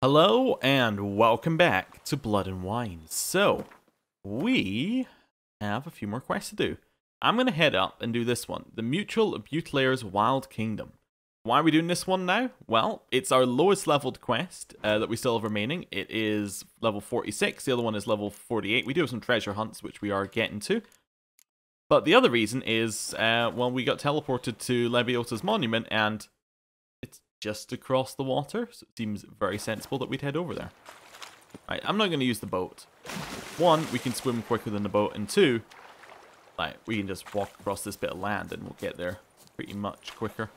Hello and welcome back to Blood and Wine. So, we have a few more quests to do. I'm going to head up and do this one, the Mutual Buteler's Wild Kingdom. Why are we doing this one now? Well, it's our lowest leveled quest that we still have remaining. It is level 46, the other one is level 48. We do have some treasure hunts, which we are getting to. But the other reason is, well, we got teleported to Lebiota's monument and it's just across the water, so it seems very sensible that we'd head over there. Right, I'm not going to use the boat. One, we can swim quicker than the boat, and two, like, we can just walk across this bit of land and we'll get there pretty much quicker.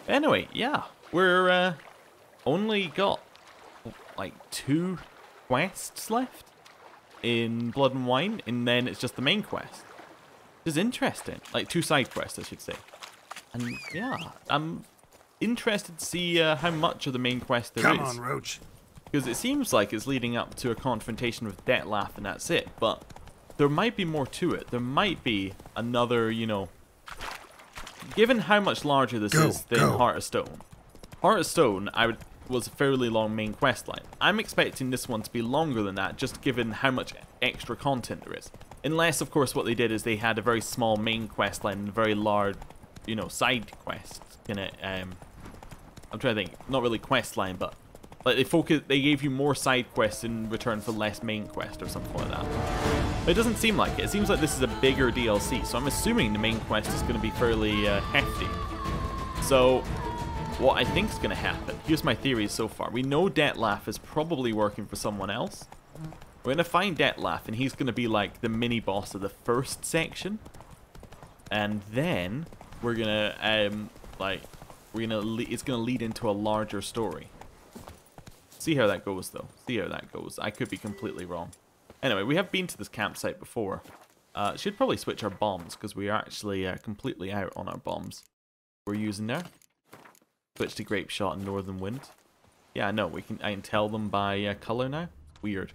Anyway, yeah, we're only got like 2 quests left in Blood and Wine, and then it's just the main quest. Which is interesting, like 2 side quests, I should say. And yeah, I'm interested to see how much of the main quest there is. Come on, Roach. Because it seems like it's leading up to a confrontation with Dettlaff and that's it, but there might be more to it. There might be another, you know, given how much larger this is than Heart of Stone. Heart of Stone, was a fairly long main quest line. I'm expecting this one to be longer than that, just given how much extra content there is. Unless, of course, what they did is they had a very small main quest line and a very large, you know, side quest. I'm trying to think, not really quest line, but like they gave you more side quests in return for less main quest or something like that. But it doesn't seem like it. It seems like this is a bigger DLC, so I'm assuming the main quest is going to be fairly hefty. So, what I think is going to happen, here's my theory so far. We know Dettlaff is probably working for someone else. We're going to find Dettlaff, and he's going to be like the mini-boss of the first section. And then, we're going to, it's going to lead into a larger story. See how that goes, though. See how that goes. I could be completely wrong. Anyway, we have been to this campsite before. Should probably switch our bombs, because we are actually completely out on our bombs we're using there. Switch to Grape Shot and Northern Wind. Yeah, no, I can tell them by color now. Weird.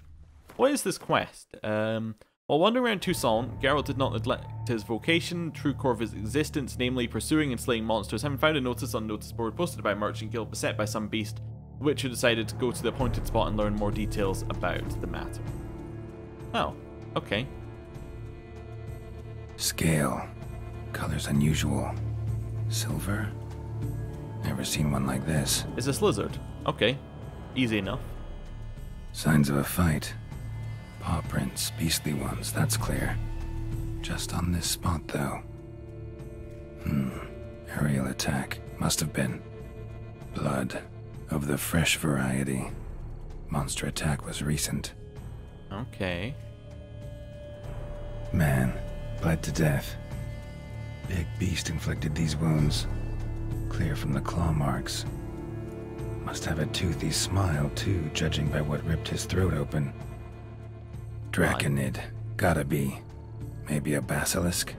What is this quest? While wandering around Toussaint, Geralt did not neglect his vocation, true core of his existence, namely pursuing and slaying monsters. Having found a notice on notice board posted by a merchant guild beset by some beast, the Witcher decided to go to the appointed spot and learn more details about the matter. Oh, okay. Scale. Colors unusual. Silver? Never seen one like this. It's a lizard. Okay. Easy enough. Signs of a fight. Paw prints, beastly ones, that's clear. Just on this spot, though. Aerial attack. Must have been. Blood. Of the fresh variety. Monster attack was recent. Okay. Man. Bled to death. Big beast inflicted these wounds. Clear from the claw marks. Must have a toothy smile, too, judging by what ripped his throat open. Draconid. Gotta be. Maybe a basilisk?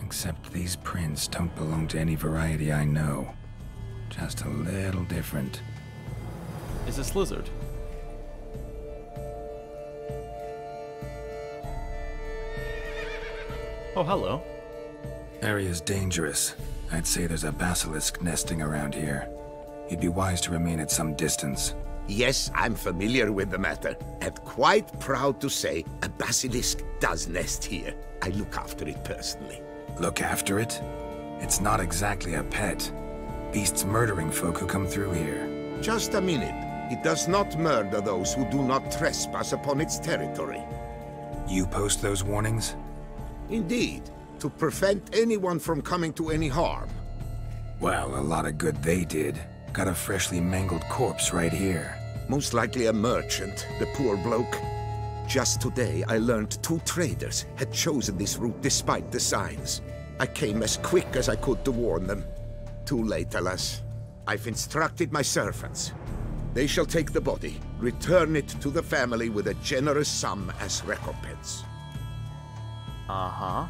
Except these prints don't belong to any variety I know. Just a little different. Is this lizard? Oh, hello. Area's dangerous. I'd say there's a basilisk nesting around here. You'd be wise to remain at some distance. Yes, I'm familiar with the matter, and quite proud to say a basilisk does nest here. I look after it personally. Look after it? It's not exactly a pet. Beasts murdering folk who come through here. Just a minute. It does not murder those who do not trespass upon its territory. You post those warnings? Indeed, to prevent anyone from coming to any harm. Well, a lot of good they did. Got a freshly mangled corpse right here. Most likely a merchant, the poor bloke. Just today, I learned 2 traders had chosen this route despite the signs. I came as quick as I could to warn them. Too late, alas. I've instructed my servants. They shall take the body, return it to the family with a generous sum as recompense. Uh-huh.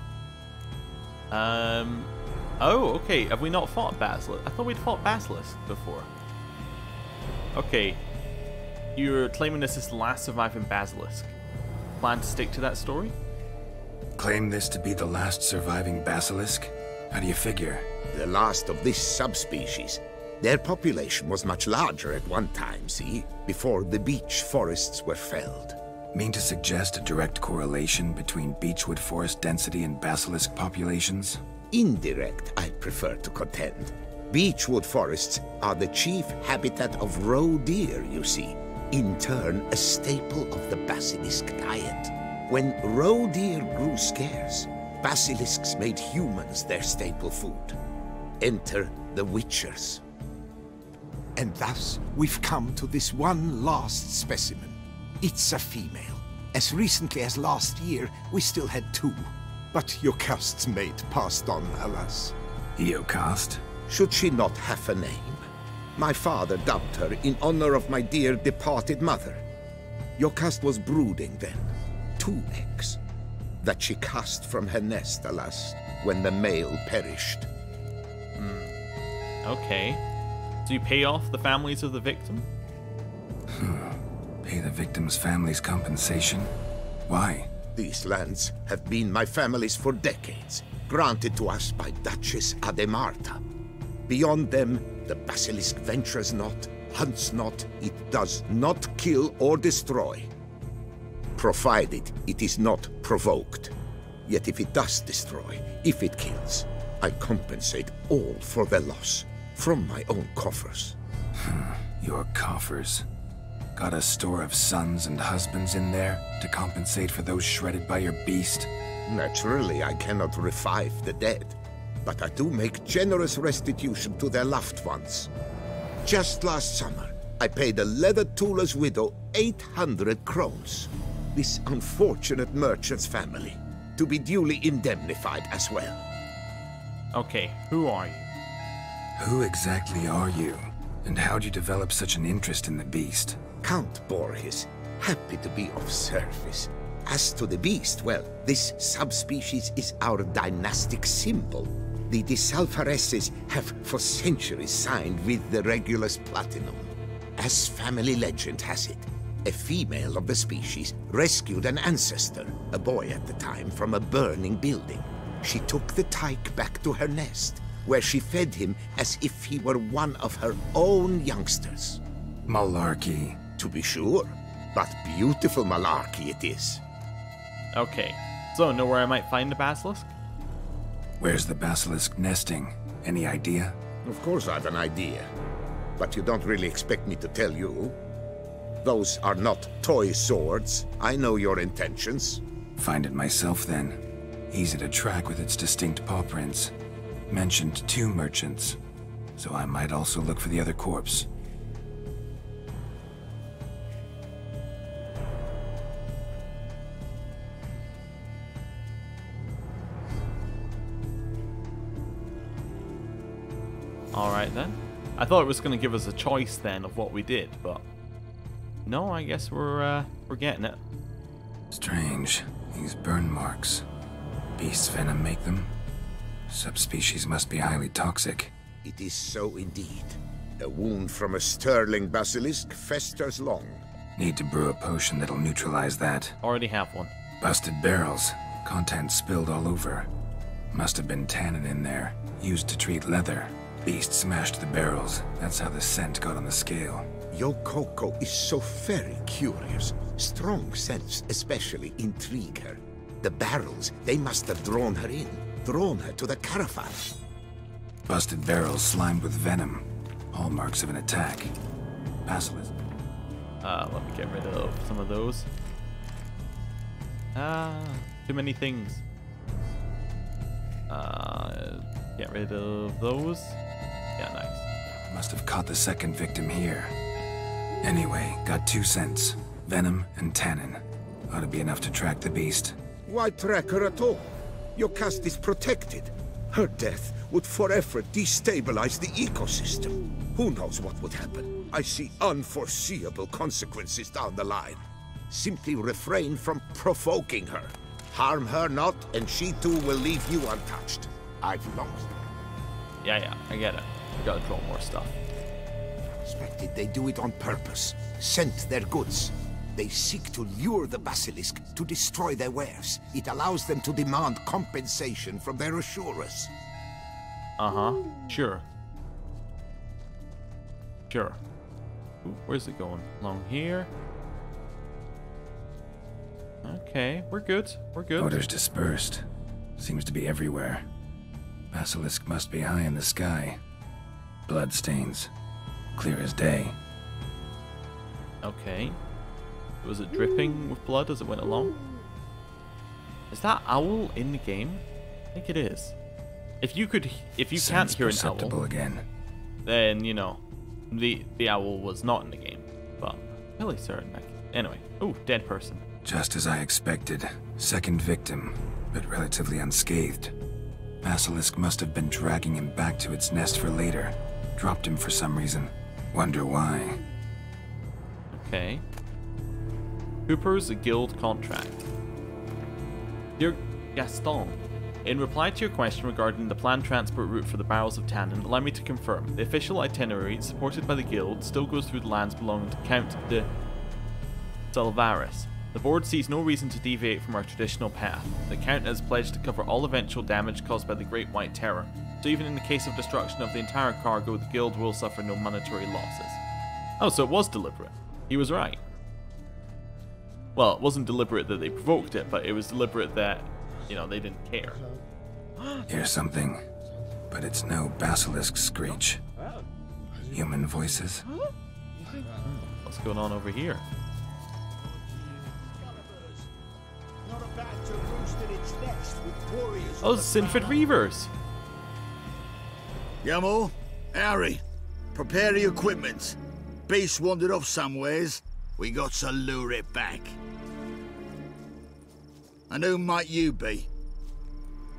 Oh, okay. Have we not fought Basilisk? I thought we'd fought Basilisk before. Okay. You're claiming this is the last surviving Basilisk. Plan to stick to that story? Claim this to be the last surviving basilisk? How do you figure? The last of this subspecies. Their population was much larger at one time, see? Before the beech forests were felled. Mean to suggest a direct correlation between beechwood forest density and basilisk populations? Indirect, I prefer to contend. Beechwood forests are the chief habitat of roe deer, you see. In turn, a staple of the basilisk diet. When roe deer grew scarce, basilisks made humans their staple food. Enter the witchers. And thus, we've come to this one last specimen. It's a female. As recently as last year, we still had 2. But Jocast's mate passed on, alas. Jocast? Should she not have a name? My father dubbed her in honor of my dear departed mother. Jocast was brooding then. 2 eggs. That she cast from her nest, alas, when the male perished. Okay. Do you pay off the families of the victim? Pay the victim's family's compensation? Why? These lands have been my family's for decades, granted to us by Duchess Ademarta. Beyond them, the basilisk ventures not, hunts not, it does not kill or destroy. Provided it is not provoked. Yet if it does destroy, if it kills, I compensate all for the loss, from my own coffers. Your coffers? Got a store of sons and husbands in there to compensate for those shredded by your beast? Naturally, I cannot revive the dead, but I do make generous restitution to their loved ones. Just last summer, I paid a leather tooler's widow 800 crowns. This unfortunate merchant's family, to be duly indemnified as well. Okay, who are you? Who exactly are you? And how'd you develop such an interest in the beast? Count Borges, happy to be of service. As to the beast, well, this subspecies is our dynastic symbol. The Disalfareses have for centuries signed with the Regulus Platinum. As family legend has it, a female of the species rescued an ancestor, a boy at the time, from a burning building. She took the tyke back to her nest, where she fed him as if he were one of her own youngsters. Malarkey. To be sure, but beautiful malarkey it is. Okay, so know where I might find the basilisk? Where's the basilisk nesting? Any idea? Of course I've an idea, but you don't really expect me to tell you. Those are not toy swords. I know your intentions. Find it myself then. Easy to track with its distinct paw prints. Mentioned 2 merchants, so I might also look for the other corpse. Alright then. I thought it was going to give us a choice then of what we did, but no, I guess we're getting it. Strange. These burn marks. Beast's venom make them? Subspecies must be highly toxic. It is so indeed. A wound from a sterling basilisk festers long. Need to brew a potion that'll neutralize that. Already have one. Busted barrels. Contents spilled all over. Must have been tannin in there. Used to treat leather. Beast smashed the barrels. That's how the scent got on the scale. Yokoko is so very curious. Strong scents especially intrigue her. The barrels, they must have drawn her in. Drawn her to the caravan. Busted barrels slimed with venom. Hallmarks of an attack. Basilisk. Let me get rid of some of those. Too many things. Get rid of those. Yeah, nice. Must have caught the second victim here. Anyway, got 2 scents. Venom and tannin. Ought to be enough to track the beast. Why track her at all? Your caste is protected. Her death would forever destabilize the ecosystem. Who knows what would happen? I see unforeseeable consequences down the line. Simply refrain from provoking her. Harm her not, and she too will leave you untouched. I've lost. Yeah, I get it. We gotta draw more stuff. Suspected they do it on purpose. Scent their goods. They seek to lure the basilisk to destroy their wares. It allows them to demand compensation from their assurers. Uh-huh. Sure. Sure. Ooh, where's it going? Along here? Okay, we're good. We're good. Odors dispersed. Seems to be everywhere. Basilisk must be high in the sky. Bloodstains. Clear as day. Okay. Was it dripping with blood as it went along? Is that owl in the game? I think it is. If you can't hear an owl, again. then you know the owl was not in the game. But I'm really certain. Anyway, oh, dead person. Just as I expected. Second victim, but relatively unscathed. Basilisk must have been dragging him back to its nest for later. Dropped him for some reason. Wonder why. Okay. Cooper's guild contract. Dear Gaston, in reply to your question regarding the planned transport route for the barrels of tannin, allow me to confirm the official itinerary supported by the guild still goes through the lands belonging to Count de Salvaris. The board sees no reason to deviate from our traditional path. The Count has pledged to cover all eventual damage caused by the Great White Terror, so even in the case of destruction of the entire cargo, the guild will suffer no monetary losses. Oh, so it was deliberate. He was right. Well, it wasn't deliberate that they provoked it, but it was deliberate that, you know, they didn't care. Hear something, but it's no basilisk screech. Human voices? What's going on over here? Oh, Sinford Reavers! Yamo, Harry, prepare the equipment. Beast wandered off somewheres. We got to lure it back. And who might you be?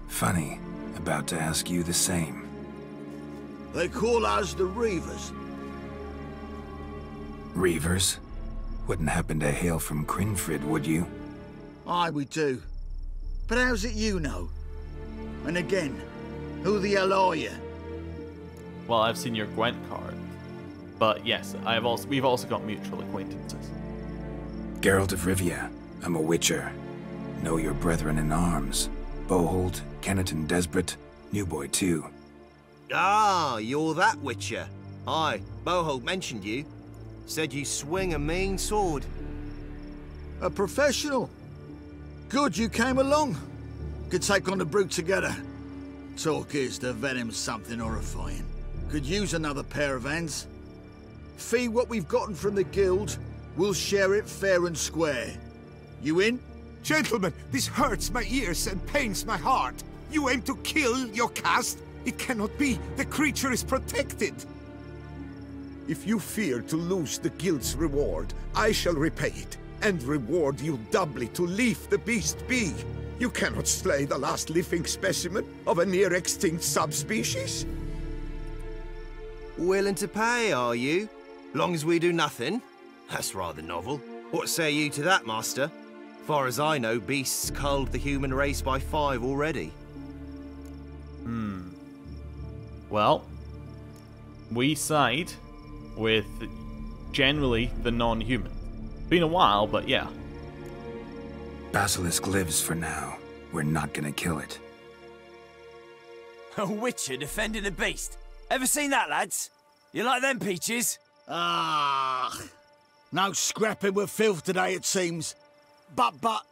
Funny, about to ask you the same. They call us the Reavers. Reavers? Wouldn't happen to hail from Crinfrid, would you? Aye, we do. But how's it you know? And again, who the hell are you? Well, I've seen your Gwent card. But yes, we've also got mutual acquaintances. Geralt of Rivia. I'm a witcher. Know your brethren in arms. Bohold, Kenneton Desperate, New Boy too. Ah, you're that witcher. Aye, Bohold mentioned you. Said you swing a mean sword. A professional. Good you came along. Could take on the brute together. Talk is the venom's something horrifying. Could use another pair of hands. Fee what we've gotten from the guild, we'll share it fair and square. You in? Gentlemen, this hurts my ears and pains my heart. You aim to kill your caste? It cannot be. The creature is protected. If you fear to lose the guild's reward, I shall repay it, and reward you doubly to leave the beast be. You cannot slay the last living specimen of a near-extinct subspecies. Willing to pay, are you? Long as we do nothing? That's rather novel. What say you to that, master? Far as I know, beasts culled the human race by 5 already. Well, we side with generally the non-human. Been a while, but yeah. Basilisk lives for now. We're not gonna kill it. A witcher defending a beast. Ever seen that, lads? You like them peaches? Ah, no scrapping with filth today, it seems. But,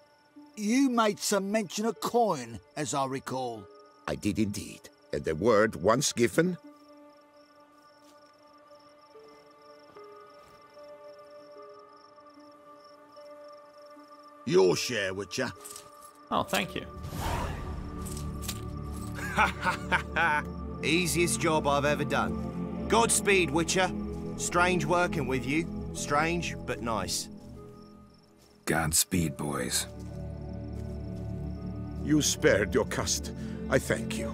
you made some mention of coin, as I recall. I did indeed, and the word once given... Your share, Witcher. Oh, thank you. Easiest job I've ever done. Godspeed, Witcher. Strange working with you. Strange, but nice. Godspeed, boys. You spared your cust. I thank you.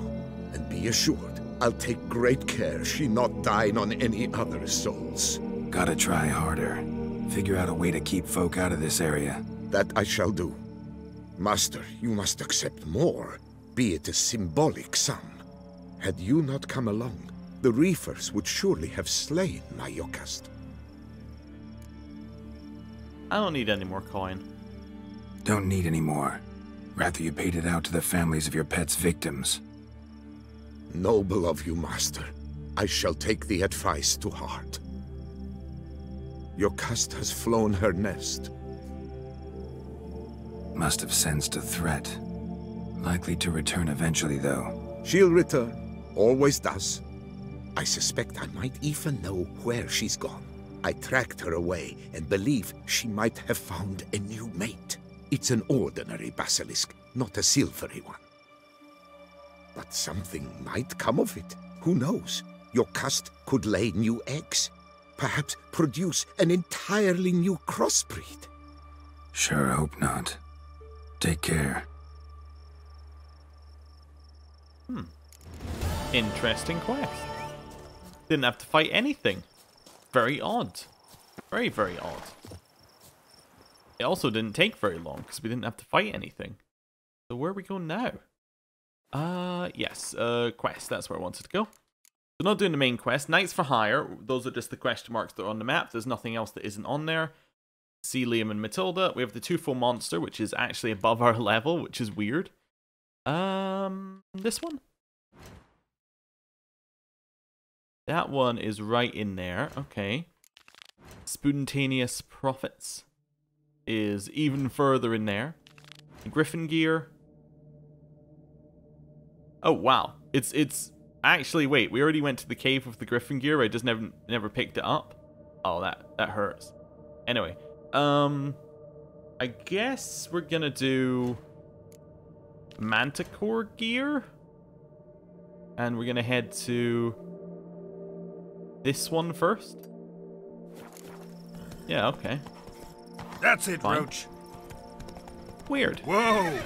And be assured, I'll take great care she not dine on any other souls. Gotta try harder. Figure out a way to keep folk out of this area. That I shall do. Master, you must accept more, be it a symbolic sum. Had you not come along, the reefers would surely have slain my Yokast. I don't need any more coin. Don't need any more. Rather you paid it out to the families of your pet's victims. Noble of you, Master. I shall take the advice to heart. Your cast has flown her nest. Must have sensed a threat. Likely to return eventually, though. She'll return. Always does. I suspect I might even know where she's gone. I tracked her away and believe she might have found a new mate. It's an ordinary basilisk, not a silvery one. But something might come of it. Who knows? Your cast could lay new eggs. Perhaps produce an entirely new crossbreed. Sure hope not. Take care. Interesting quest. Didn't have to fight anything. Very odd. Very, very odd. It also didn't take very long because we didn't have to fight anything. So where are we going now? Yes, quest. That's where I wanted to go. So not doing the main quest. Knights for Hire. Those are just the question marks that are on the map. There's nothing else that isn't on there. See Liam and Matilda. We have the 2-4 monster, which is actually above our level, which is weird. This one? That one is right in there. Okay. Spontaneous Profits is even further in there. Griffin Gear. Oh, wow. It's actually, wait, we already went to the cave with the Griffin Gear. I just never picked it up. Oh, that hurts. Anyway, I guess we're gonna do Manticore Gear. And we're gonna head to this one first. Yeah, okay. That's it, Fine. Roach. Weird. Whoa!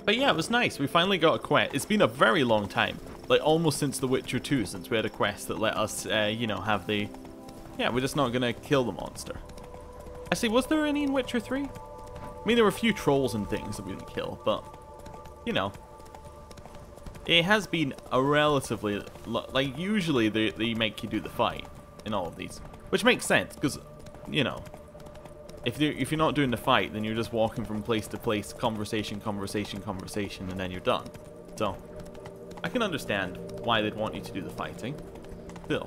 But yeah, it was nice. We finally got a quest. It's been a very long time. Like, almost since The Witcher 2, since we had a quest that let us, you know, have the... Yeah, we're just not gonna kill the monster. Actually, was there any in Witcher 3? I mean, there were a few trolls and things that we didn't kill, but... You know. It has been a relatively... Like, usually they make you do the fight in all of these. Which makes sense, because, you know... If you're not doing the fight, then you're just walking from place to place, conversation, and then you're done. So, I can understand why they'd want you to do the fighting. Still,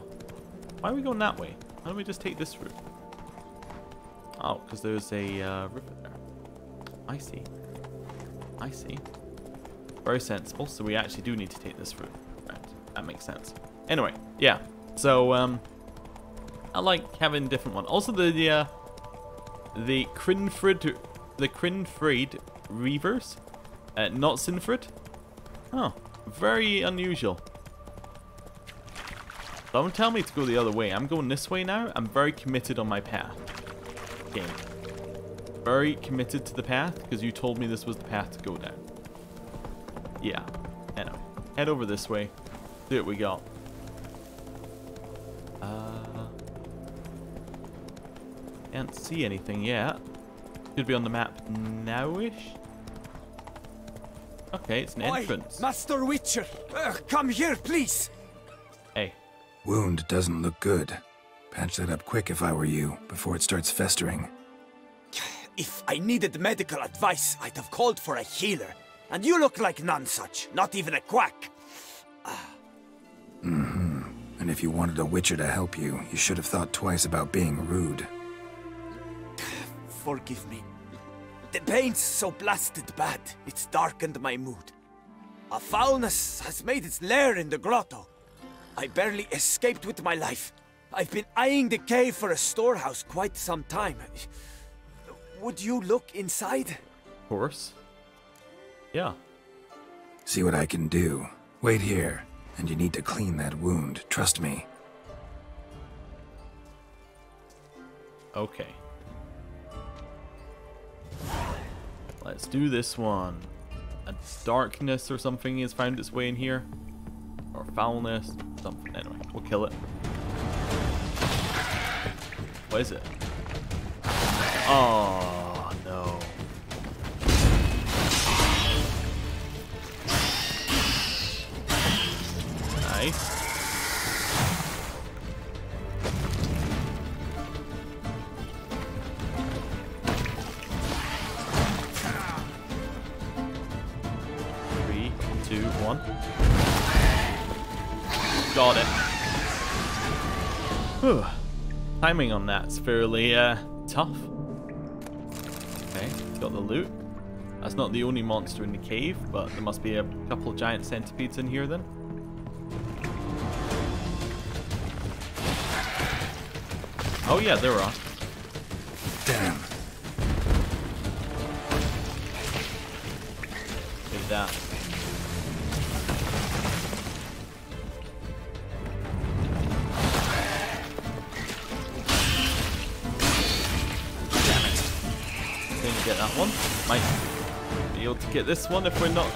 why are we going that way? Why don't we just take this route? Oh, because there's a river there. I see. I see. Very sensible, so we actually do need to take this route. Right, that makes sense. Anyway, yeah. So, I like having different one. Also, the Crinfrid Reavers, not Sinfrid. Oh, very unusual. Don't tell me to go the other way. I'm going this way now. I'm very committed on my path. Game. Very committed to the path because you told me this was the path to go down. Yeah. Anyway, head over this way. See what we got. Can't see anything yet. Should be on the map now-ish. Okay, it's an entrance. Master Witcher, come here, please. Hey. Wound doesn't look good. Patch that up quick if I were you, before it starts festering. If I needed medical advice, I'd have called for a healer. And you look like none such, not even a quack. Mm-hmm. And if you wanted a Witcher to help you, you should have thought twice about being rude. Forgive me. The pain's so blasted bad, it's darkened my mood. A foulness has made its lair in the grotto. I barely escaped with my life. I've been eyeing the cave for a storehouse quite some time. Would you look inside? Of course. Yeah. See what I can do. Wait here, and you need to clean that wound, trust me. Okay. Let's do this one. A darkness or something has found its way in here. Or foulness. Something. Anyway, we'll kill it. What is it? Oh, no. Nice. Got it. Whew. Timing on that's fairly tough. Okay, got the loot. That's not the only monster in the cave, but there must be a couple of giant centipedes in here then. Oh yeah, there are. Damn. Look at that. Didn't get that one. Might be able to get this one if we're not.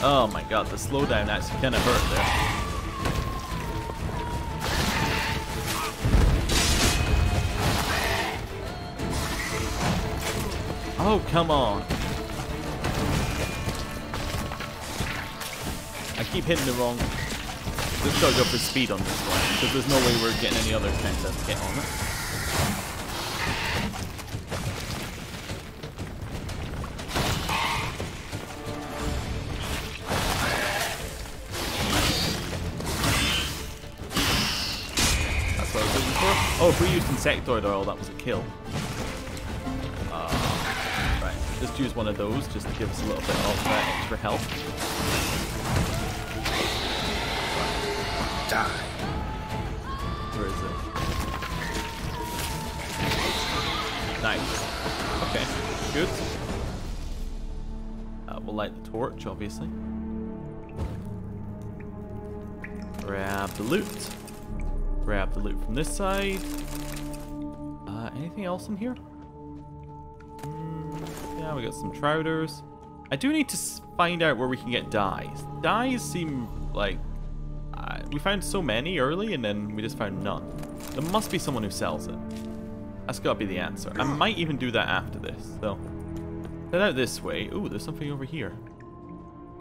Oh my god, the slowdown actually kind of hurt there. Oh, come on. I keep hitting the wrong. Just gotta go for speed on this one, because there's no way we're getting any other chance to get on it. That's what I was looking for. Oh, if we used insectoid oil, that was a kill. Right, just use one of those just to give us a little bit of extra health. Die. Where is it? Nice. Okay, good. We'll light the torch, obviously. Grab the loot. Grab the loot from this side. Anything else in here? Yeah, we got some trouters. I do need to find out where we can get dyes. Dyes seem like... we found so many early and then we just found none. There must be someone who sells it. That's gotta be the answer. I might even do that after this, so... Head out this way. Ooh, there's something over here.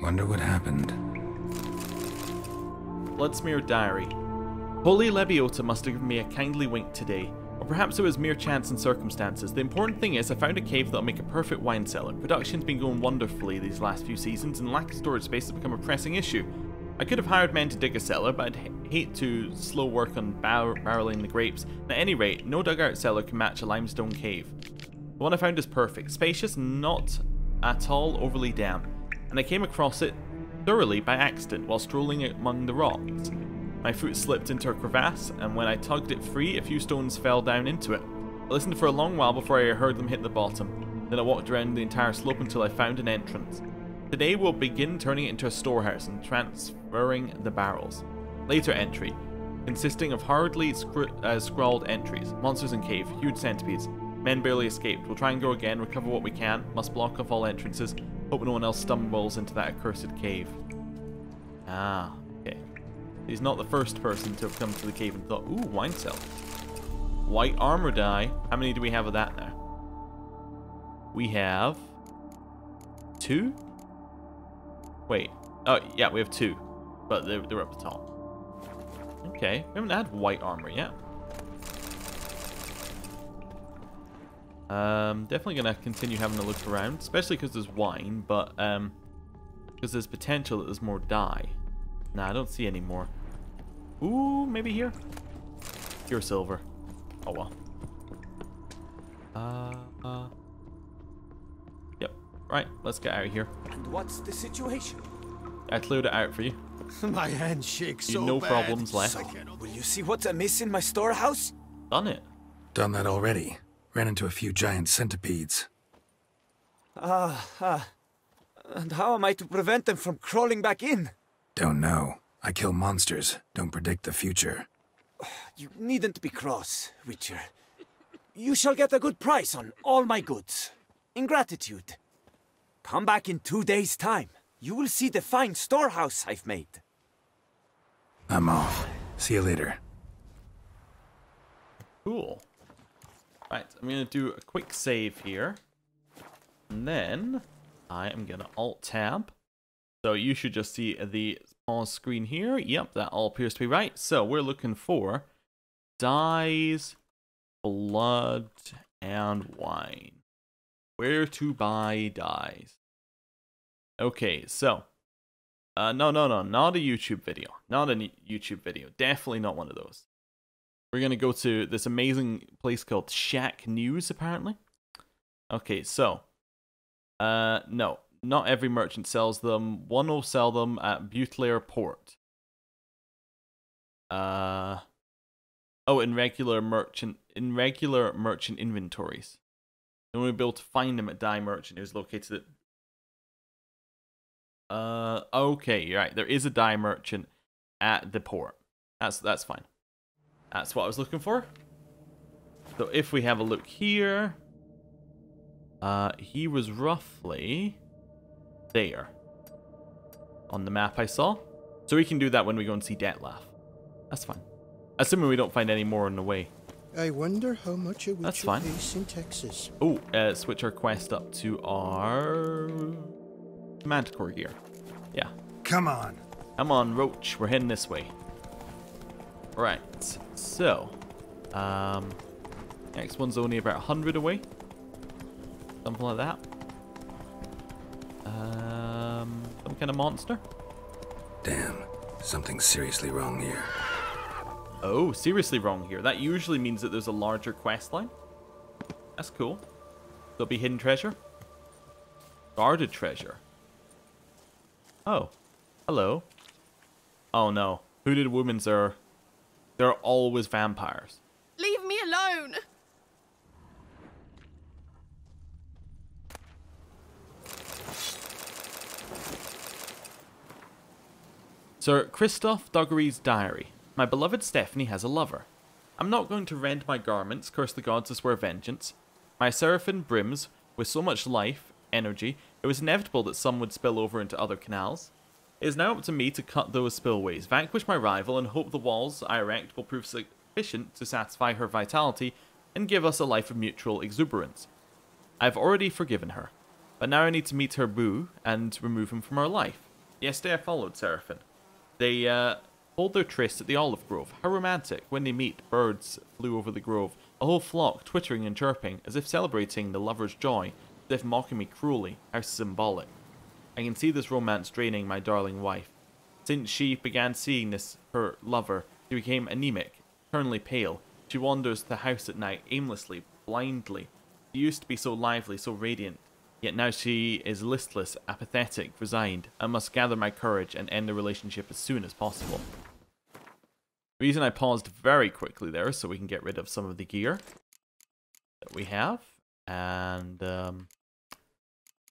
Wonder what happened. Bloodsmear Diary. Holy Leviota must have given me a kindly wink today. Or perhaps it was mere chance and circumstances. The important thing is I found a cave that'll make a perfect wine cellar. Production's been going wonderfully these last few seasons and lack of storage space has become a pressing issue. I could have hired men to dig a cellar, but I'd hate to slow work on barreling the grapes. At any rate, no dugout cellar can match a limestone cave. The one I found is perfect. Spacious, not at all overly damp. And I came across it thoroughly by accident while strolling among the rocks. My foot slipped into a crevasse, and when I tugged it free, a few stones fell down into it. I listened for a long while before I heard them hit the bottom. Then I walked around the entire slope until I found an entrance. Today we'll begin turning it into a storehouse and transferring the barrels. Later entry, consisting of hurriedly scrawled entries. Monsters in cave, huge centipedes. Men barely escaped. We'll try and go again, recover what we can. Must block off all entrances. Hope no one else stumbles into that accursed cave. Ah, okay. He's not the first person to have come to the cave and thought, ooh, wine cellar. White armor dye. How many do we have of that now? We have 2? Wait. Oh, yeah, we have 2. But they're up the top. Okay. We haven't had white armor yet. Definitely gonna continue having a look around, especially because there's wine, but because there's potential that there's more dye. Nah, I don't see any more. Ooh, maybe here? Pure silver. Oh well. Yep. Right, let's get out of here. And what's the situation? I cleared it out for you. My hand shakes so No bad. problems left. Will you see what's amiss in my storehouse? Done it. Done that already. Ran into a few giant centipedes. And how am I to prevent them from crawling back in? Don't know. I kill monsters, don't predict the future. You needn't be cross, Witcher. You shall get a good price on all my goods. In gratitude. Come back in 2 days' time. You will see the fine storehouse I've made. I'm off. See you later. Cool. Right, I'm going to do a quick save here. And then I am going to Alt-Tab. So you should just see the pause screen here. Yep, that all appears to be right. So we're looking for dyes, blood, and wine. Where to buy dyes? Okay, so no, not a YouTube video. Not a YouTube video. Definitely not one of those. We're going to go to this amazing place called Shack News, apparently. Okay, so. No. Not every merchant sells them. One will sell them at Butler Port. Oh, in regular merchant inventories. And we'll be able to find them at Die Merchant, who's located at... okay, you're right. There is a Die Merchant at the port. That's fine. That's what I was looking for. So if we have a look here... he was roughly... there. On the map I saw. So we can do that when we go and see Detlef. That's fine. Assuming we don't find any more on the way. I wonder how much it would That's fine. face in Texas. Oh, switch our quest up to our Manticore gear. Yeah. Come on. Come on, Roach. We're heading this way. Right. So, next one's only about 100 away. Something like that. Some kind of monster. Damn. Something's seriously wrong here. Oh, seriously wrong here. That usually means that there's a larger quest line. That's cool. There'll be hidden treasure. Guarded treasure. Oh. Hello. Oh no. Hooded women are... they're always vampires. Leave me alone! Sir Christoph Doggery's diary. My beloved Stephanie has a lover. I'm not going to rend my garments, curse the gods to swear vengeance. My seraphim brims with so much life, energy, it was inevitable that some would spill over into other canals. It is now up to me to cut those spillways, vanquish my rival, and hope the walls I erect will prove sufficient to satisfy her vitality and give us a life of mutual exuberance. I've already forgiven her, but now I need to meet her boo and remove him from her life. Yesterday I followed Seraphim. They hold their tryst at the olive grove. How romantic. When they meet, birds flew over the grove, a whole flock twittering and chirping, as if celebrating the lover's joy, as if mocking me cruelly. How symbolic. I can see this romance draining my darling wife. Since she began seeing this, her lover, she became anemic, eternally pale. She wanders the house at night, aimlessly, blindly. She used to be so lively, so radiant. Yet now she is listless, apathetic, resigned. I must gather my courage and end the relationship as soon as possible. The reason I paused very quickly there is so we can get rid of some of the gear that we have. And,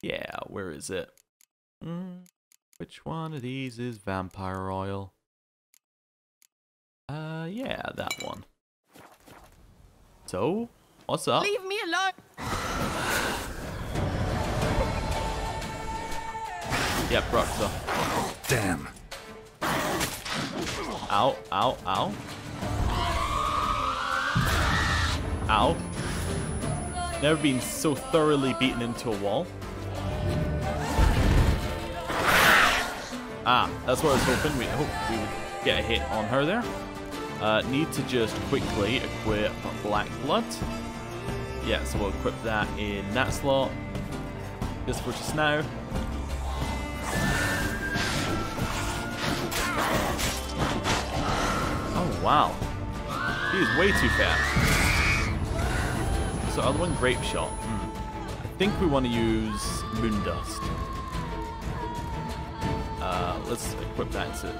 yeah, where is it? Which one of these is vampire oil? Yeah, that one. So, what's up? Leave me alone! Yep, Bruxa. Damn. Ow, ow, ow. Ow. Never been so thoroughly beaten into a wall. Ah, that's what I was hoping. We hope we would get a hit on her there. Need to just quickly equip Black Blood. Yeah, so we'll equip that in that slot. Just for just now. Oh, wow. He is way too fast. So other one, Grape Shot. I think we want to use Moondust. Let's equip that to... Yeah.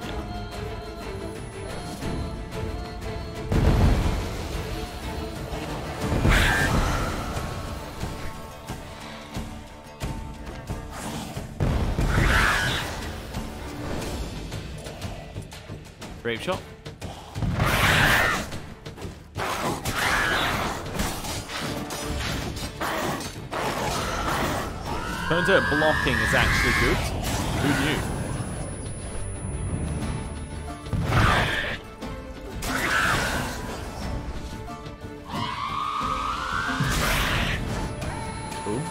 Grape Shot. Turns out blocking is actually good. Who knew? Ooh.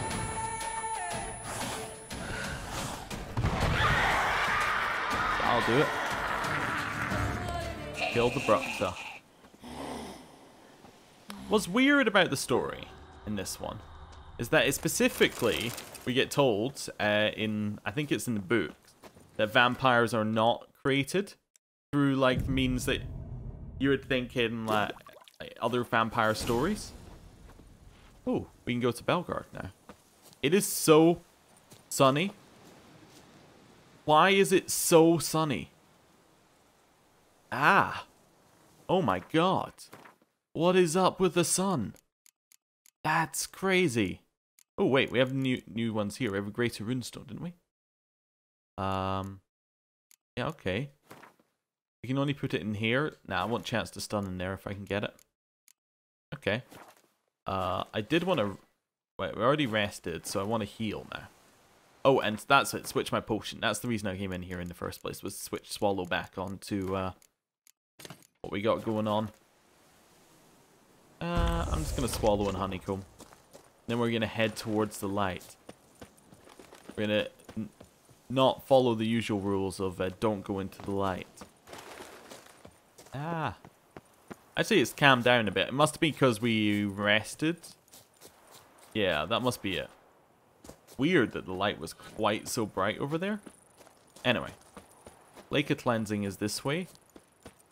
I'll do it. Kill the Bruxa. What's weird about the story in this one is that it specifically, we get told in, I think it's in the book, that vampires are not created through like means that you would think in like like, other vampire stories. Oh, we can go to Belgard now. It is so sunny. Why is it so sunny? Ah. Oh my god. What is up with the sun? That's crazy. Oh wait, we have new ones here. We have a greater runestone, didn't we? Yeah, okay. We can only put it in here. Nah, I want chance to stun in there if I can get it. Okay. I did want to... Wait, we already rested, so I want to heal now. Oh, and that's it. Switch my potion. That's the reason I came in here in the first place, was to switch Swallow back onto what we got going on. I'm just going to Swallow and Honeycomb. Then we're going to head towards the light. We're going to not follow the usual rules of don't go into the light. Ah. Actually, it's calmed down a bit. It must be because we rested. Yeah, that must be it. Weird that the light was quite so bright over there. Anyway. Lake of Cleansing is this way.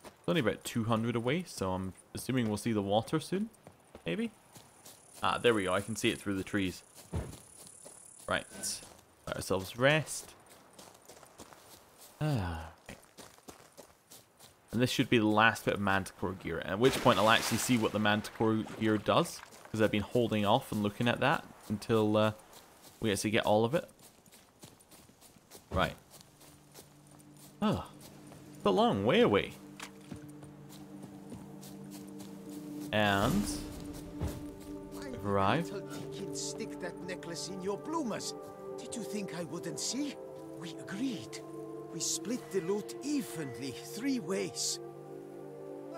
It's only about 200 away, so I'm assuming we'll see the water soon. Maybe? Ah, there we go. I can see it through the trees. Right. Let ourselves rest. Ah. And this should be the last bit of Manticore gear. At which point I'll actually see what the Manticore gear does. Because I've been holding off and looking at that until we actually get all of it. Right. Oh. It's a long way away. And... we've arrived. Kid, stick that necklace in your bloomers. Did you think I wouldn't see? We agreed. We split the loot evenly, 3 ways.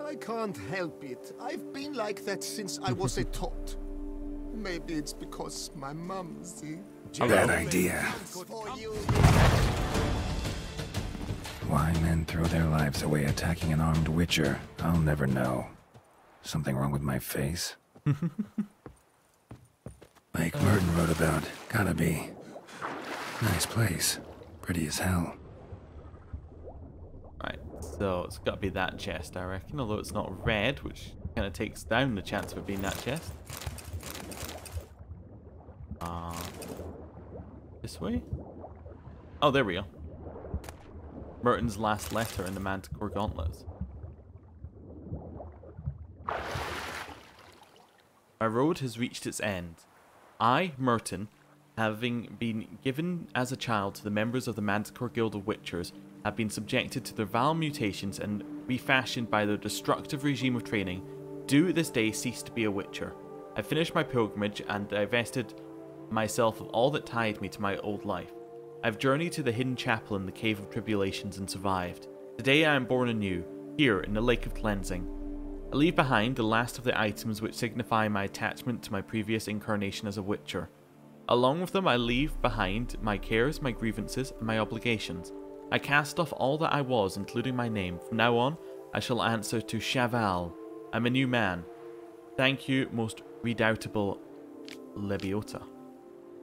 I can't help it. I've been like that since I was a tot. Maybe it's because my mum, see? Bad idea. Why men throw their lives away attacking an armed witcher, I'll never know. Something wrong with my face? Like Merton wrote about. Gotta be. Nice place. Pretty as hell. Right, so it's gotta be that chest, I reckon. Although it's not red, which kind of takes down the chance of it being that chest. This way? Oh, there we go. Merton's last letter in the Manticore Gauntlets. My road has reached its end. I, Merton, having been given as a child to the members of the Manticore Guild of Witchers, have been subjected to their vile mutations and refashioned by their destructive regime of training, do this day cease to be a Witcher. I finished my pilgrimage and divested myself of all that tied me to my old life. I've journeyed to the hidden chapel in the Cave of Tribulations and survived. Today I am born anew, here in the Lake of Cleansing. I leave behind the last of the items which signify my attachment to my previous incarnation as a Witcher. Along with them I leave behind my cares, my grievances, and my obligations. I cast off all that I was, including my name. From now on, I shall answer to Chaval. I'm a new man. Thank you, most redoubtable Lebiota.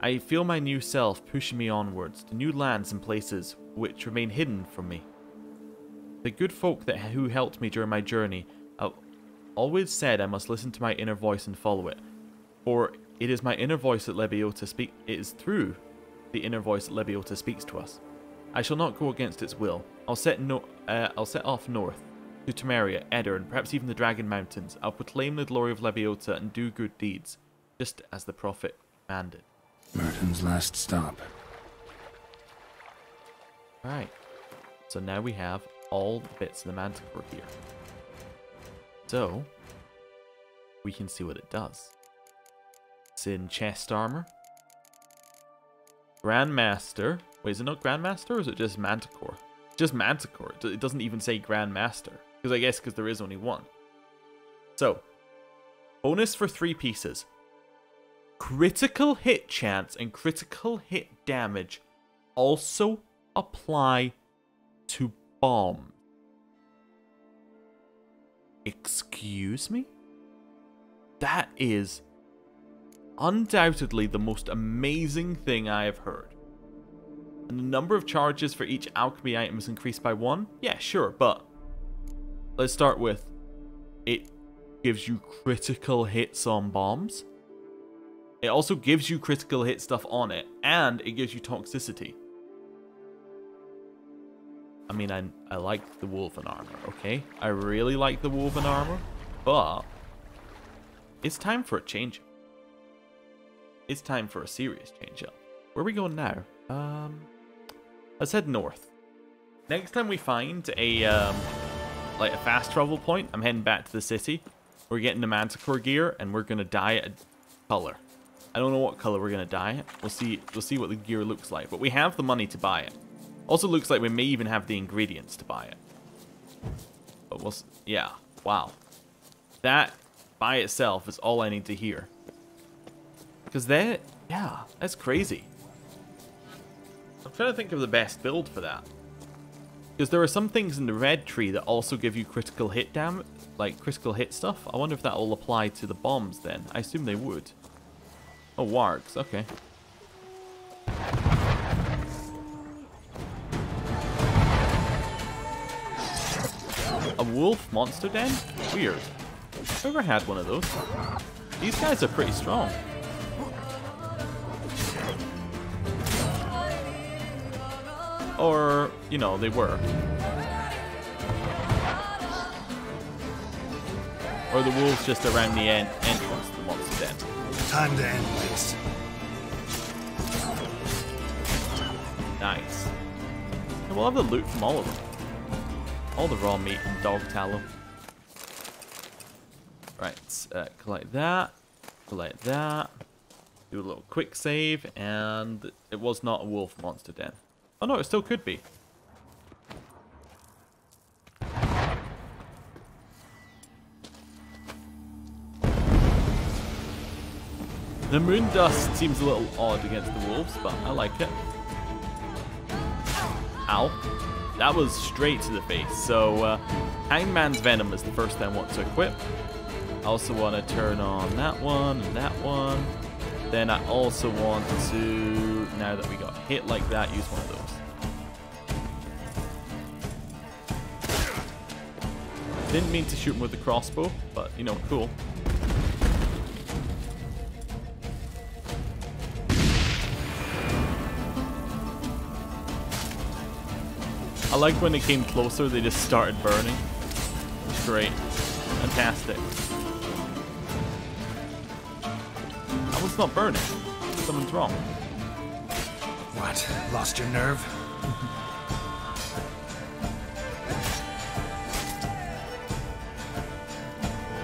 I feel my new self pushing me onwards to new lands and places which remain hidden from me. The good folk who helped me during my journey have always said I must listen to my inner voice and follow it, for it is my inner voice that Lebiota it is through the inner voice that Lebiota speaks to us. I shall not go against its will. I'll set off north to Temeria, Eder, and perhaps even the Dragon Mountains. I'll proclaim the glory of Lebiota and do good deeds, just as the prophet commanded. Merton's last stop. Right. So now we have all the bits of the Manticore here. So, we can see what it does. It's in chest armor. Grandmaster. Wait, is it not Grandmaster or is it just Manticore? Just Manticore. It doesn't even say Grandmaster. Because I guess because there is only one. So, bonus for 3 pieces. Critical hit chance and critical hit damage also apply to bombs. Excuse me? That is undoubtedly the most amazing thing I have heard. And the number of charges for each alchemy item is increased by 1? Yeah, sure, but let's start with it gives you critical hits on bombs. It also gives you critical hit stuff on it, and it gives you toxicity. I mean, I like the woven armor, okay? I really like the woven armor, but it's time for a change up. It's time for a serious change up. Where are we going now? Let's head north. Next time we find a like a fast travel point, I'm heading back to the city. We're getting the Manticore gear, and we're gonna dye it a color. I don't know what color we're gonna dye it. We'll see what the gear looks like, but we have the money to buy it. Also looks like we may even have the ingredients to buy it. But yeah, wow. That by itself is all I need to hear. Because yeah, that's crazy. I'm trying to think of the best build for that. Because there are some things in the red tree that also give you critical hit damage, like critical hit stuff. I wonder if that will apply to the bombs then. I assume they would. Oh, wargs, okay. A wolf monster den? Weird. Never had one of those. These guys are pretty strong. Or, you know, they were. Or the wolves just around the entrance to the monster den. Time to end this. Nice. And we'll have the loot from all of them. All the raw meat and dog tallow. Right, collect that. Collect that. Do a little quick save, and it was not a wolf monster den. Oh no, it still could be. The moon dust seems a little odd against the wolves, but I like it. Ow. That was straight to the face. So, Hangman's Venom is the first thing I want to equip. I also want to turn on that one and that one. Then I also want to, now that we got hit like that, use one of those. Didn't mean to shoot him with the crossbow, but, you know, cool. I like when it came closer, they just started burning. It's great. Fantastic. That one's not burning. Something's wrong. What? Lost your nerve?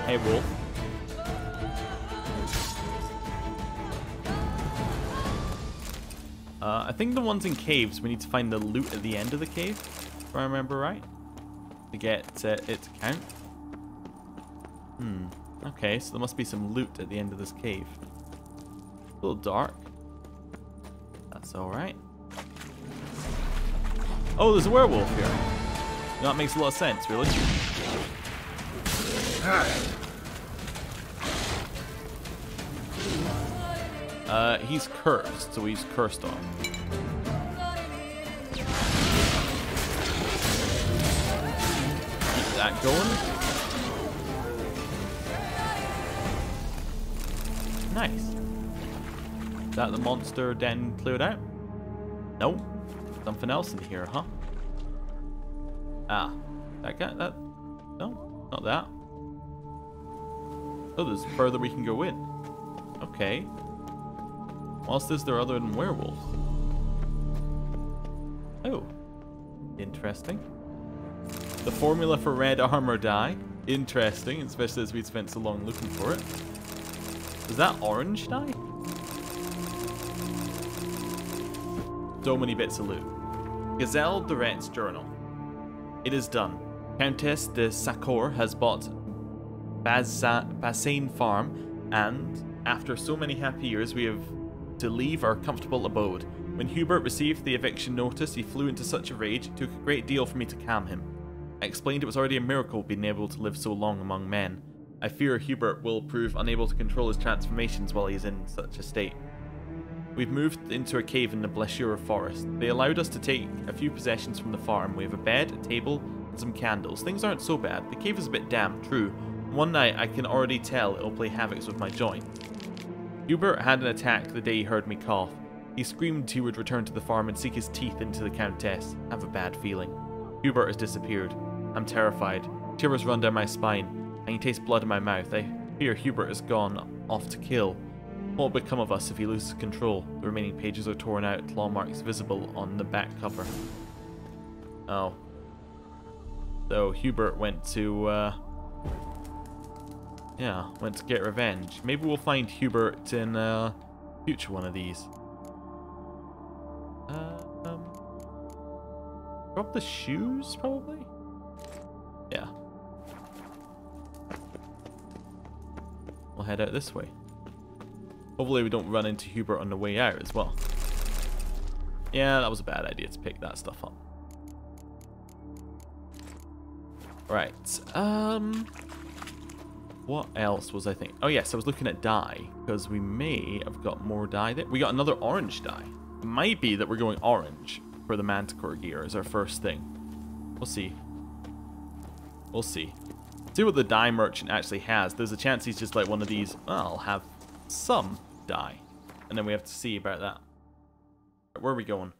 Hey, wolf. I think the ones in caves, we need to find the loot at the end of the cave, if I remember right, to get it to count. Okay, so there must be some loot at the end of this cave. A little dark. That's alright. Oh, there's a werewolf here. That makes a lot of sense, really. He's cursed, so he's cursed on. Keep that going. Nice. Is that the monster den cleared out? Nope. Something else in here, huh? Ah. That guy? That? No, not that. Oh, there's further we can go in. Okay. What else is there other than werewolves? Oh. Interesting. The formula for red armor dye. Interesting, especially as we spent so long looking for it. Is that orange dye? So many bits of loot. Gazelle Duret's journal. It is done. Countess de Sakor has bought Bassain Farm, and after so many happy years we have to leave our comfortable abode. When Hubert received the eviction notice, he flew into such a rage, it took a great deal for me to calm him. I explained it was already a miracle being able to live so long among men. I fear Hubert will prove unable to control his transformations while he is in such a state. We've moved into a cave in the Bleshura forest. They allowed us to take a few possessions from the farm. We have a bed, a table, and some candles. Things aren't so bad. The cave is a bit damp, true, One night, I can already tell it'll play havoc with my joint. Hubert had an attack the day he heard me cough. He screamed he would return to the farm and seek his teeth into the Countess. I have a bad feeling. Hubert has disappeared. I'm terrified. Shivers run down my spine. I can taste blood in my mouth. I fear Hubert has gone off to kill. What will become of us if he loses control? The remaining pages are torn out, claw marks visible on the back cover. Oh. So Hubert went to, yeah, went to get revenge. Maybe we'll find Hubert in a future one of these. Drop the shoes, probably? Yeah. We'll head out this way. Hopefully we don't run into Hubert on the way out as well. Yeah, that was a bad idea to pick that stuff up. Right. What else was I thinking? Oh yes, I was looking at dye, because we may have got more dye there. We got another orange dye. It might be that we're going orange for the Manticore gear as our first thing. We'll see. We'll see. See what the dye merchant actually has. There's a chance he's just like one of these, well, I'll have some dye. And then we have to see about that. Where are we going?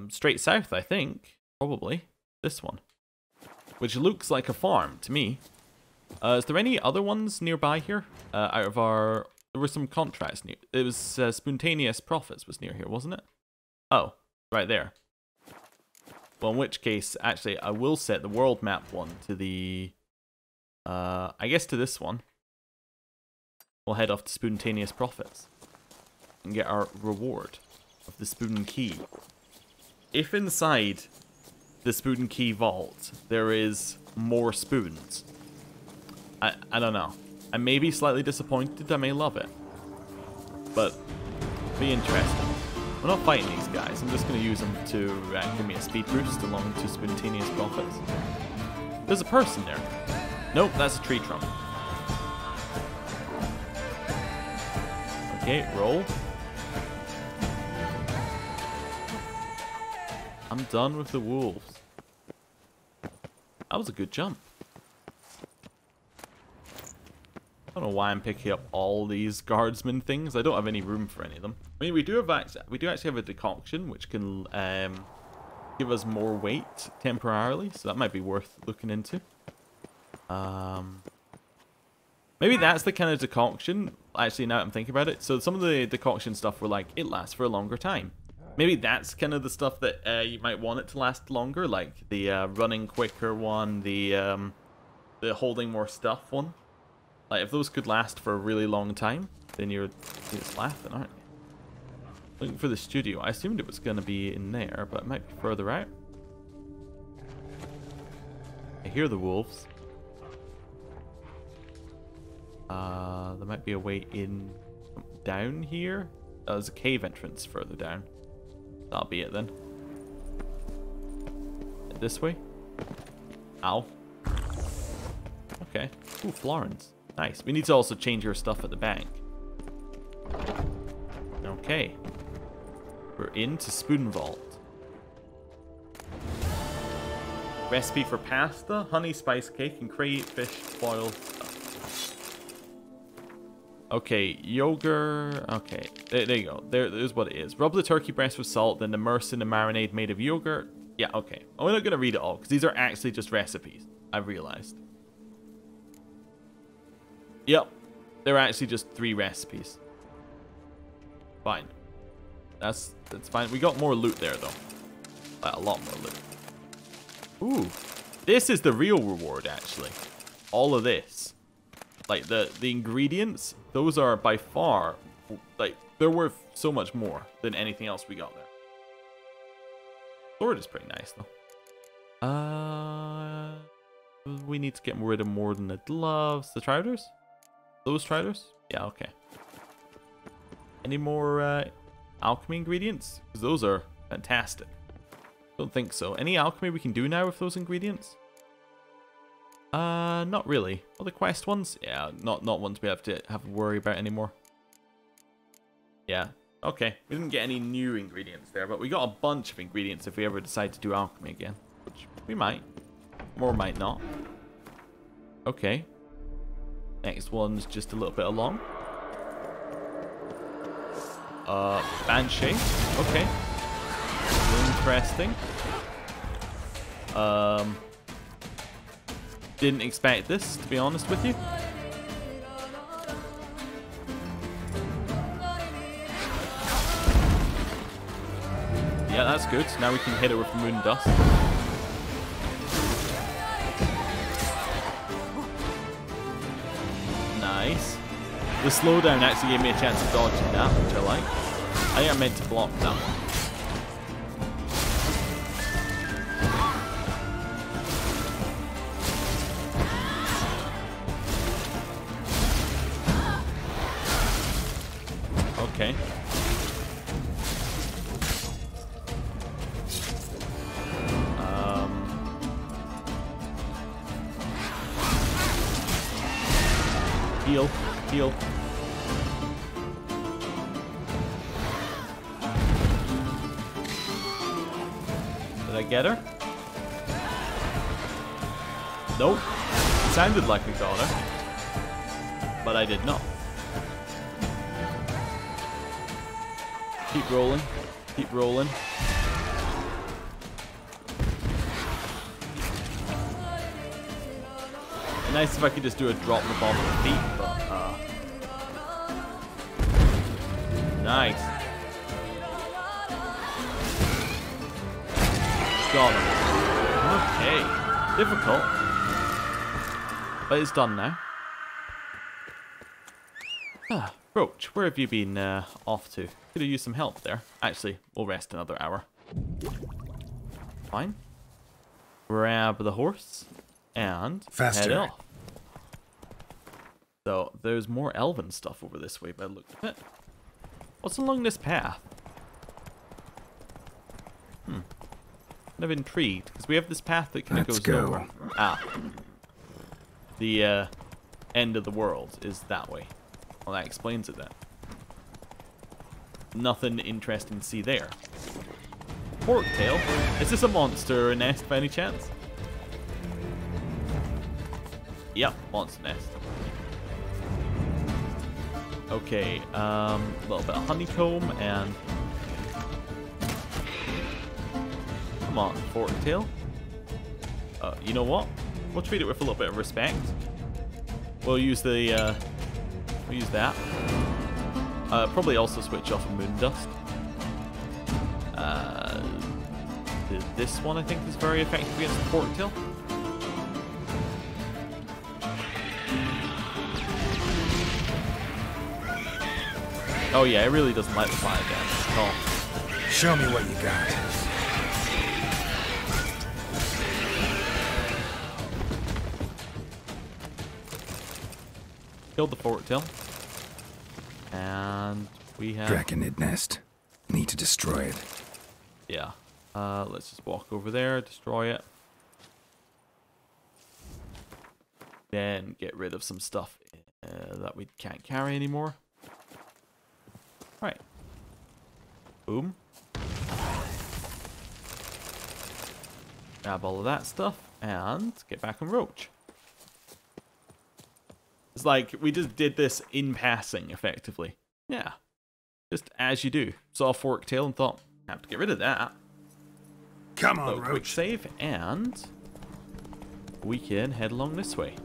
Straight south, I think. Probably. This one. Which looks like a farm to me. Is there any other ones nearby here? Out of our... There were some contracts near... It was Spontaneous Profits was near here, wasn't it? Oh, right there. Well, in which case, actually, I will set the world map one to the... I guess to this one. We'll head off to Spontaneous Profits. And get our reward of the Spoon Key. If inside the Spoon Key vault there is more spoons, I don't know. I may be slightly disappointed, I may love it. But, be interesting. We're not fighting these guys, I'm just going to use them to give me a speed boost along to Spontaneous Profits. There's a person there. Nope, that's a tree trunk. Okay, roll. I'm done with the wolves. That was a good jump. I don't know why I'm picking up all these guardsman things. I don't have any room for any of them. I mean, we do actually have a decoction which can give us more weight temporarily, so that might be worth looking into. Maybe that's the kind of decoction. Actually, now that I'm thinking about it, so some of the decoction stuff were like it lasts for a longer time. Maybe that's kind of the stuff that you might want it to last longer, like the running quicker one, the holding more stuff one. Like, if those could last for a really long time, then you're just laughing, aren't you? Looking for the studio. I assumed it was going to be in there, but it might be further out. I hear the wolves. There might be a way in down here. Oh, there's a cave entrance further down. That'll be it then. This way? Ow. Okay. Ooh, Florence. Nice. We need to also change your stuff at the bank. Okay. We're into Spoon Vault. Recipe for pasta, honey spice cake, and crayfish foil stuff. Okay, yogurt. Okay, there you go. There's what it is. Rub the turkey breast with salt, then immerse in a marinade made of yogurt. Yeah, okay. I'm not going to read it all, because these are actually just recipes. I've realized. Yep. They're actually just 3 recipes. Fine. That's fine. We got more loot there, though. Like, a lot more loot. Ooh. This is the real reward, actually. All of this. Like, the ingredients, those are by far, like, they're worth so much more than anything else we got there. Sword is pretty nice, though. We need to get rid of more than the gloves. The trousers? Those trousers? Yeah, okay. Any more alchemy ingredients? Because those are fantastic. Don't think so. Any alchemy we can do now with those ingredients? Not really. All the quest ones? Yeah, not ones we have to worry about anymore. Yeah, okay. We didn't get any new ingredients there, but we got a bunch of ingredients if we ever decide to do alchemy again. Which we might. Or might not. Okay. Next one's just a little bit along. Banshee. Okay. Interesting. Didn't expect this, to be honest with you. Yeah, that's good. Now we can hit it with moon dust. Nice. The slowdown actually gave me a chance of dodging that, which I like. I think I meant to block that one. Okay. Heal. Heal. Did I get her? Nope. It sounded like we got her. But I did not. Keep rolling. Keep rolling. Nice if I could just do a drop in the bottom of the feet, but nice. Got him. Okay. Difficult. But it's done now. Roach, where have you been off to? Could have used some help there. Actually, we'll rest another hour. Fine. Grab the horse and head off. So, there's more elven stuff over this way by the look of it. What's along this path? Kind of intrigued, because we have this path that kind of goes nowhere. Ah. The end of the world is that way. Well, that explains it then. Nothing interesting to see there. Forktail? Is this a monster nest by any chance? Yep, monster nest. Okay, a little bit of honeycomb and... Come on, Forktail. You know what? We'll treat it with a little bit of respect. We'll use the, we'll use that. Probably also switch off of moon dust. This one I think is very effective against the Forktail. Oh yeah, it really doesn't like the fire damage at all. Show me what you got. Killed the Forktail. And we have... Draconid nest. Need to destroy it. Yeah. Let's just walk over there, destroy it. Then get rid of some stuff that we can't carry anymore. Right. Boom. Grab all of that stuff and get back on Roach. It's like we just did this in passing, effectively. Yeah. Just as you do. Saw a Forktail and thought, I have to get rid of that. Come on, so, Roach. Quick save, and we can head along this way.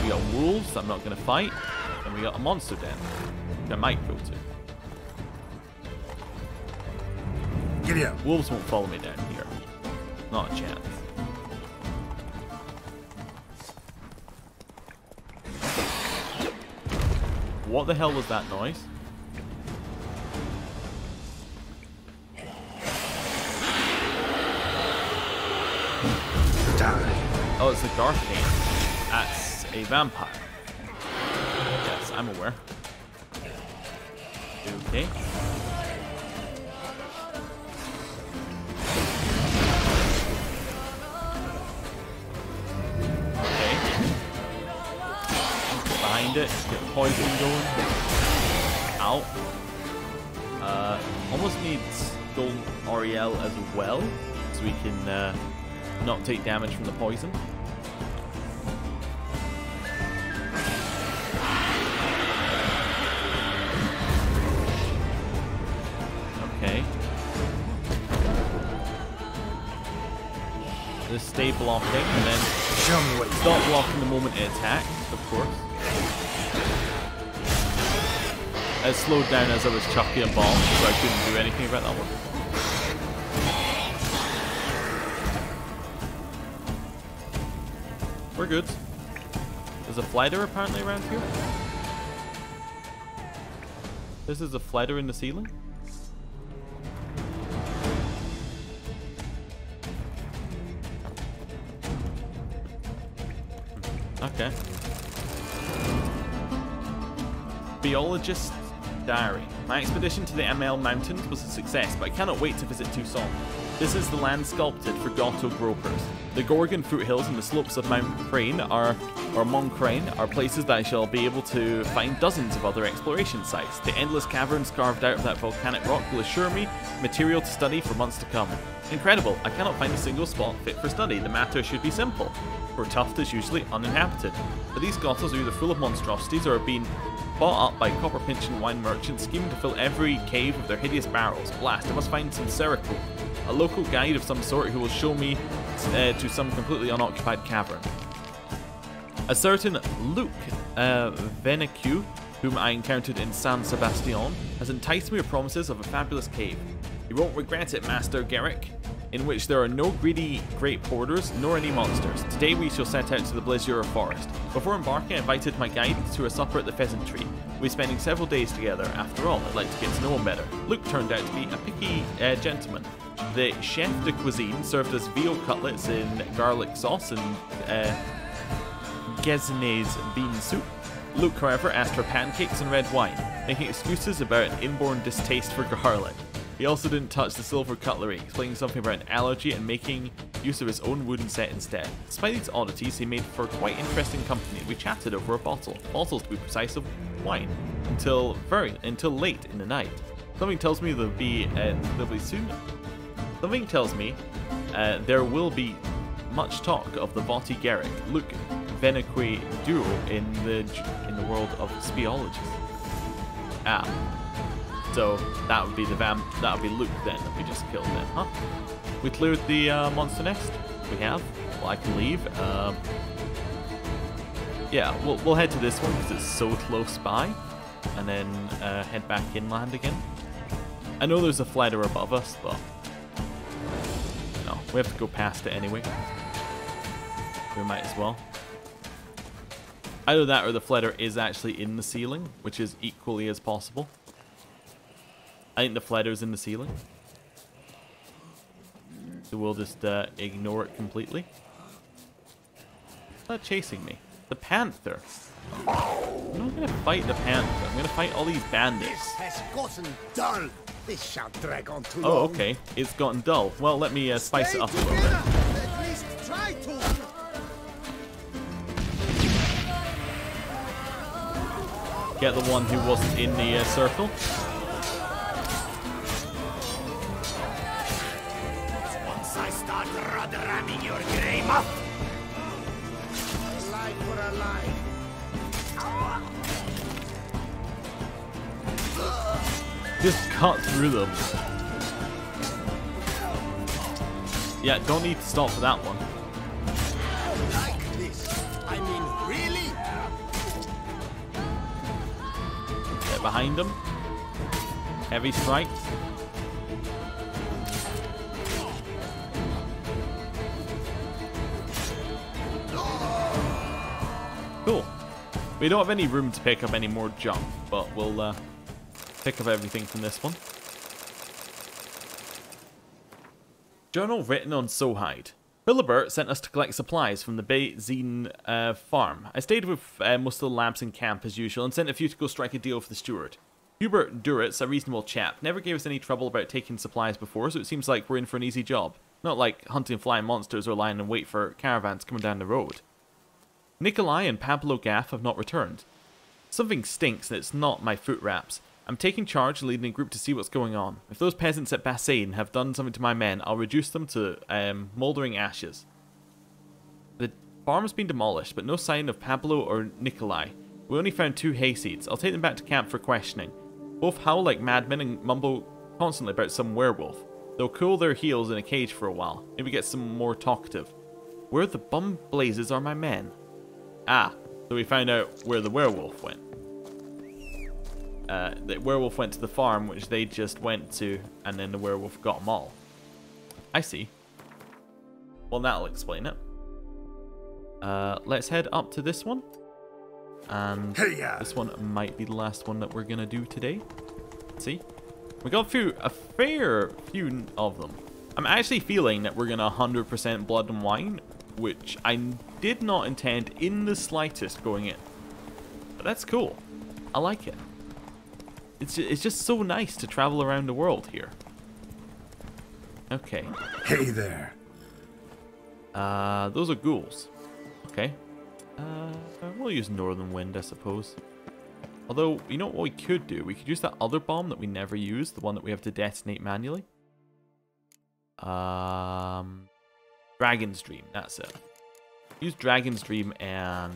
We got wolves I'm not going to fight. And we got a monster den that I might go to. Giddy up. Wolves won't follow me down here. Not a chance. What the hell was that noise? Die. Oh, it's the Garthane. That's a vampire. Yes, I'm aware. Okay. Behind it, get poison going. Ow. Almost needs Golden Oriel as well, so we can not take damage from the poison. Okay. Just stay blocking and then stop blocking the moment it attacks, of course. It slowed down as I was chucking a bomb, so I couldn't do anything about that one. We're good. There's a flighter apparently around here. This is a flighter in the ceiling. Okay. Biologist's diary. My expedition to the ML Mountains was a success, but I cannot wait to visit Tucson. This is the land sculpted for Goto gropers. The Gorgon foothills and the slopes of Mont Crane are places that I shall be able to find dozens of other exploration sites. The endless caverns carved out of that volcanic rock will assure me material to study for months to come. Incredible, I cannot find a single spot fit for study. The matter should be simple, for Tuft is usually uninhabited. But these grottos are either full of monstrosities or are being bought up by copper pinch and wine merchants scheming to fill every cave with their hideous barrels. Blast, I must find some Serico, a local guide of some sort who will show me to some completely unoccupied cavern. A certain Luke Venecu, whom I encountered in San Sebastian, has enticed me with promises of a fabulous cave. You won't regret it, Master Garrick, in which there are no greedy great hoarders nor any monsters. Today we shall set out to the Blazura forest. Before embarking, I invited my guide to a supper at the Pheasant Tree. We'll be spending several days together. After all, I'd like to get to know him better. Luke turned out to be a picky gentleman. The chef de cuisine served us veal cutlets in garlic sauce and Gezinese bean soup. Luke, however, asked for pancakes and red wine, making excuses about an inborn distaste for garlic. He also didn't touch the silver cutlery, explaining something about an allergy and making use of his own wooden set instead. Despite these oddities, he made for quite interesting company. We chatted over a bottles to be precise, of wine, until late in the night. Something tells me there'll be soon. Something tells me there will be much talk of the Voti Garrick, Luke Veneque duo in the world of speologists. So that would be Luke then that we just killed then, huh? We cleared the monster nest. We have. Well, I can leave. Yeah, we'll head to this one because it's so close by, and then head back inland again. I know there's a flighter above us, but no, we have to go past it anyway. We might as well. Either that or the flighter is actually in the ceiling, which is equally as possible. I think the flighter's in the ceiling. So we'll just ignore it completely. It's not chasing me. The panther. I'm not gonna fight the panther. I'm gonna fight all these bandits. This has gotten dull. This shan't drag on too long. long. Okay. It's gotten dull. Well, let me spice it up a little bit. At least try to. Get the one who wasn't in the circle. Once I start ramming your grey mouth. A life for a life. Just cut through them. Yeah, don't need to stop for that one. Like this. I mean, really? Get behind them. Heavy strikes. Cool. We don't have any room to pick up any more junk, but we'll pick up everything from this one. Journal written on Sohide. Philibert sent us to collect supplies from the Bayzine farm. I stayed with most of the labs in camp as usual and sent a few to go strike a deal with the steward. Hubert Duritz, a reasonable chap, never gave us any trouble about taking supplies before, so it seems like we're in for an easy job. Not like hunting flying monsters or lying in wait for caravans coming down the road. Nikolai and Pablo Gaff have not returned. Something stinks and it's not my foot wraps. I'm taking charge and leading a group to see what's going on. If those peasants at Bassain have done something to my men, I'll reduce them to mouldering ashes. The farm has been demolished, but no sign of Pablo or Nikolai. We only found 2 hayseeds. I'll take them back to camp for questioning. Both howl like madmen and mumble constantly about some werewolf. They'll cool their heels in a cage for a while. Maybe get some more talkative. Where the bum blazes are my men? Ah, so we found out where the werewolf went. The werewolf went to the farm, which they just went to, and then the werewolf got them all. I see. Well, that'll explain it. Let's head up to this one. And this one might be the last one that we're going to do today. Let's see. We got a fair few of them. I'm actually feeling that we're going to 100% blood and wine, which I did not intend in the slightest going in. But that's cool. I like it. It's just so nice to travel around the world here. Okay. Hey there. Those are ghouls. Okay. We'll use Northern Wind, I suppose. Although, you know what we could do? We could use that other bomb that we never use, the one that we have to detonate manually. Dragon's Dream, that's it. Use Dragon's Dream and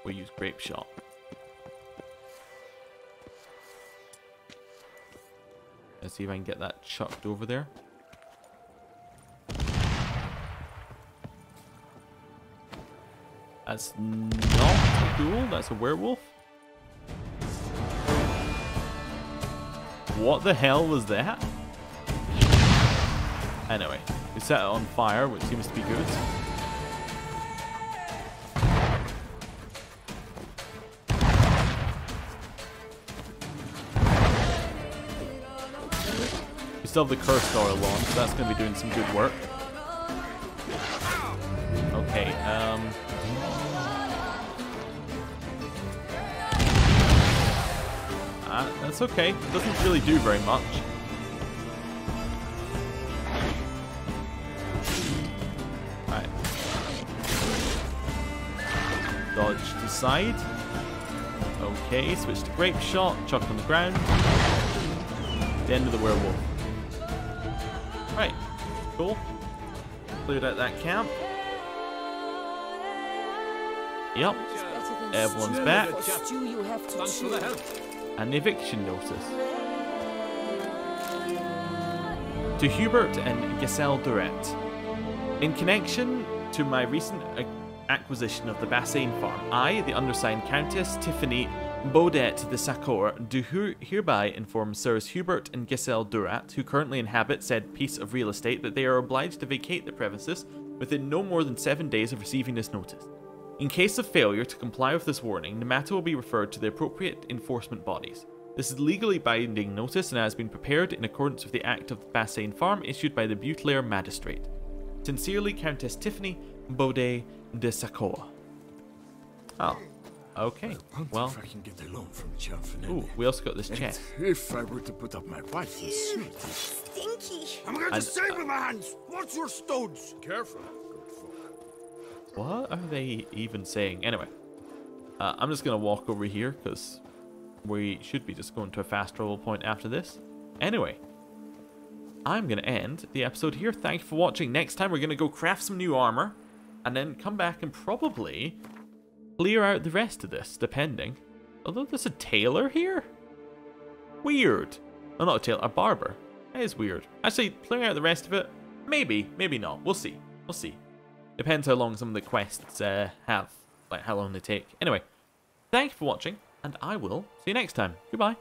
we'll use Grape Shot. Let's see if I can get that chucked over there. That's not a ghoul, that's a werewolf. What the hell was that? Anyway, we set it on fire, which seems to be good. We still have the cursed oil on, so that's going to be doing some good work. Okay, that's okay. It doesn't really do very much. Right. Dodge to side. Okay, switch to Grape Shot, chuck on the ground. The end of the werewolf. Right, cool. Cleared out that camp. Yep, everyone's back. An eviction notice. To Hubert and Giselle Durette. In connection to my recent acquisition of the Bassain farm, I, the undersigned Countess Tiffany Baudet de Sacor, do hereby inform Sirs Hubert and Giselle Durette, who currently inhabit said piece of real estate, that they are obliged to vacate the premises within no more than 7 days of receiving this notice. In case of failure to comply with this warning, the matter will be referred to the appropriate enforcement bodies. This is legally binding notice and has been prepared in accordance with the Act of the Bassain Farm issued by the Butelair Magistrate. Sincerely, Countess Tiffany Baudet de Sacor. Oh, okay. Well, if I can get a loan from Chaffin. Ooh, we also got this chest. If I were to put up my wife in suit. Stinky. I'm going to save with my hands. Watch your stones. Careful. What are they even saying? Anyway, I'm just going to walk over here because we should be just going to a fast travel point after this. Anyway, I'm going to end the episode here. Thank you for watching. Next time we're going to go craft some new armor and then come back and probably clear out the rest of this, depending. Although there's a tailor here? Weird. Oh, not a tailor, a barber. That is weird. Actually, clearing out the rest of it, maybe, maybe not. We'll see. We'll see. Depends how long some of the quests have, like how long they take. Anyway, thank you for watching, and I will see you next time. Goodbye.